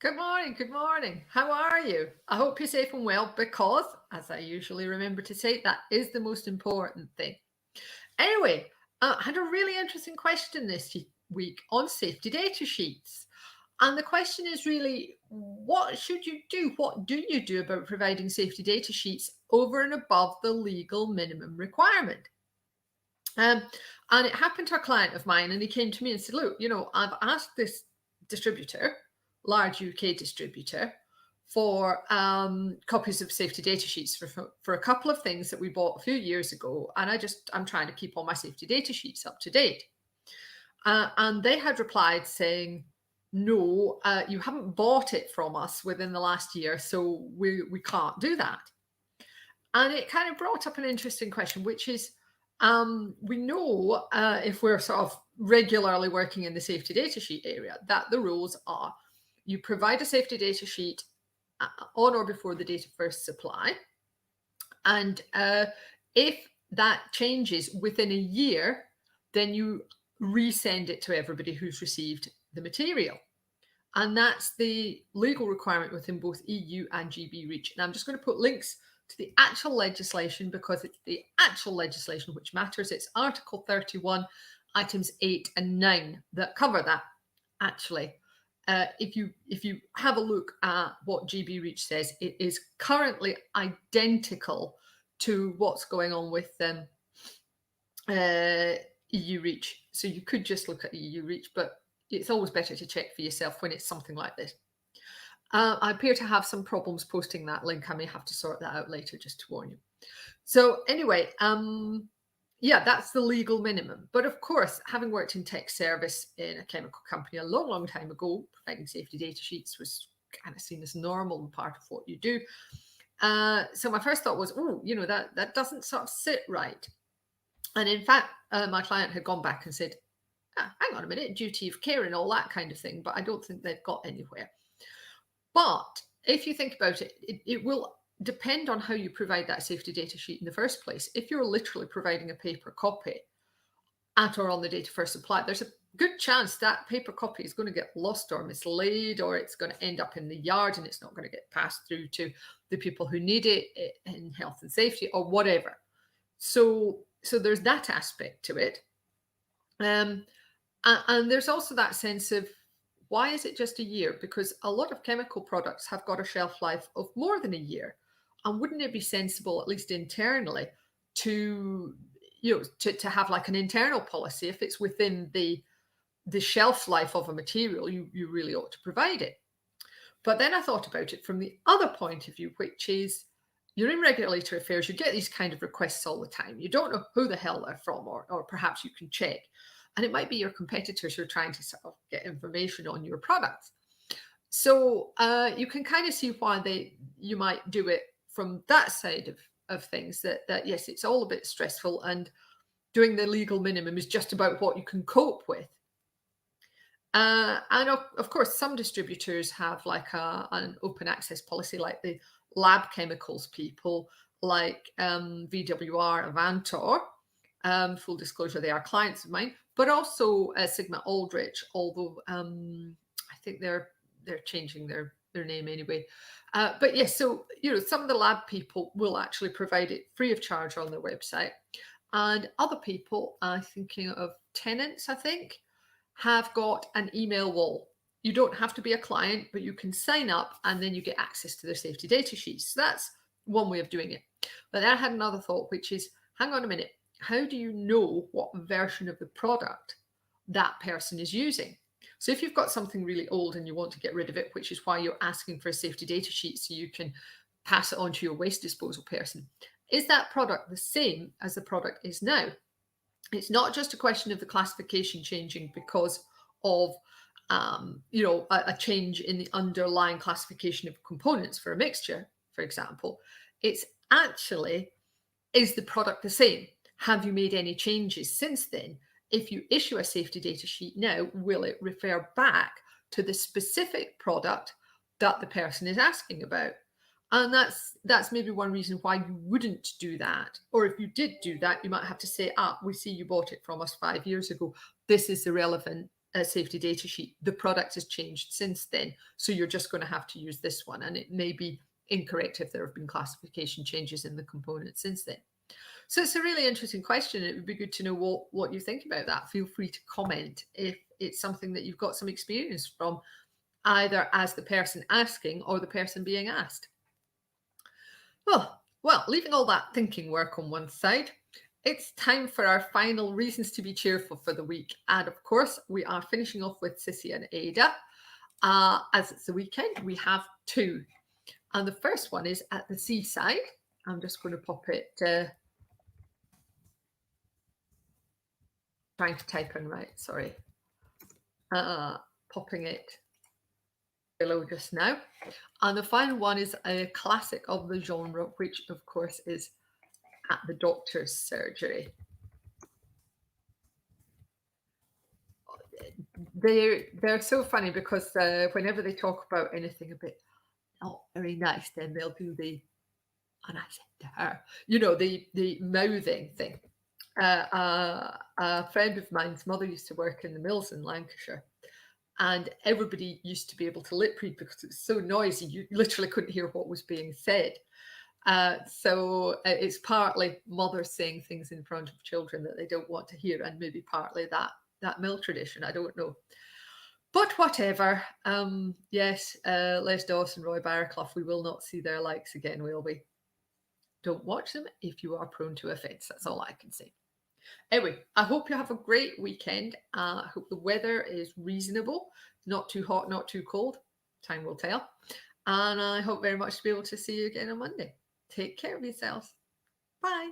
Good morning. Good morning. How are you? I hope you're safe and well because, as I usually remember to say, that is the most important thing. Anyway, I had a really interesting question this week on safety data sheets. And the question is really, what should you do? What do you do about providing safety data sheets over and above the legal minimum requirement? Um, and it happened to a client of mine, and he came to me and said, look, I've asked this distributor, large UK distributor, for copies of safety data sheets for a couple of things that we bought a few years ago. And I'm trying to keep all my safety data sheets up to date. And they had replied saying, no, you haven't bought it from us within the last year, so we can't do that. And it kind of brought up an interesting question, which is, we know if we're sort of regularly working in the safety data sheet area, that the rules are you provide a safety data sheet on or before the date of first supply. And if that changes within a year, then you resend it to everybody who's received the material. And that's the legal requirement within both EU and GB REACH. And I'm just going to put links to the actual legislation because it's the actual legislation which matters. It's Article 31, items 8 and 9 that cover that, actually. If you have a look at what GB REACH says, it is currently identical to what's going on with EU REACH. So you could just look at EU REACH, but it's always better to check for yourself when it's something like this. I appear to have some problems posting that link. I may have to sort that out later, just to warn you. So anyway, yeah, that's the legal minimum. But of course, having worked in tech service in a chemical company a long, long time ago, providing safety data sheets was kind of seen as normal and part of what you do. So my first thought was, oh, that doesn't sort of sit right. And in fact, my client had gone back and said, hang on a minute, duty of care and all that kind of thing, but I don't think they've got anywhere. But if you think about it, it will depend on how you provide that safety data sheet in the first place. If you're literally providing a paper copy at or on the date of first supply, there's a good chance that paper copy is going to get lost or mislaid, or it's going to end up in the yard and it's not going to get passed through to the people who need it in health and safety or whatever. So there's that aspect to it. And there's also that sense of, why is it just a year? Because a lot of chemical products have got a shelf life of more than a year. And wouldn't it be sensible, at least internally, to have like an internal policy? If it's within the shelf life of a material, you really ought to provide it. But then I thought about it from the other point of view, which is, you're in regulatory affairs, you get these kind of requests all the time. You don't know who the hell they're from, or perhaps you can check. And it might be your competitors who are trying to sort of get information on your products. So you can kind of see why you might do it from that side of things, that yes, it's all a bit stressful, and doing the legal minimum is just about what you can cope with. And of course, some distributors have like an open access policy, like the lab chemicals people, like VWR, Avantor. Full disclosure, they are clients of mine, but also Sigma Aldrich, although I think they're changing their name anyway. But yes, so some of the lab people will actually provide it free of charge on their website, and other people, I'm thinking of tenants, I think, have got an email wall. You don't have to be a client, but you can sign up and then you get access to their safety data sheets. So that's one way of doing it. But then I had another thought, which is, hang on a minute, how do you know what version of the product that person is using? So if you've got something really old and you want to get rid of it, which is why you're asking for a safety data sheet so you can pass it on to your waste disposal person, is that product the same as the product is now? It's not just a question of the classification changing because of a change in the underlying classification of components for a mixture, for example. It's actually, is the product the same? Have you made any changes since then? If you issue a safety data sheet now, will it refer back to the specific product that the person is asking about? And that's maybe one reason why you wouldn't do that. Or if you did do that, you might have to say, we see you bought it from us 5 years ago. This is the relevant safety data sheet. The product has changed since then, so you're just going to have to use this one, and it may be incorrect if there have been classification changes in the components since then. So it's a really interesting question. It would be good to know what you think about that. Feel free to comment if it's something that you've got some experience from, either as the person asking or the person being asked. Oh, well, leaving all that thinking work on one side, it's time for our final reasons to be cheerful for the week. And of course, we are finishing off with Cissie and Ada. As it's the weekend, we have two. And the first one is at the seaside. I'm just going to pop it, trying to type in right, sorry. Popping it below just now. And the final one is a classic of the genre, which of course is at the doctor's surgery. They're so funny because whenever they talk about anything a bit not very nice, then they'll do the, and I said to her, the mouthing thing. A friend of mine's mother used to work in the mills in Lancashire, and everybody used to be able to lip read because it was so noisy you literally couldn't hear what was being said. So it's partly mothers saying things in front of children that they don't want to hear, and maybe partly that mill tradition. I don't know. But whatever. Yes, Les Dawson, Roy Barraclough, we will not see their likes again, will we? Don't watch them if you are prone to offence. That's all I can say. Anyway, I hope you have a great weekend. I hope the weather is reasonable, not too hot, not too cold. Time will tell. And I hope very much to be able to see you again on Monday. Take care of yourselves. Bye.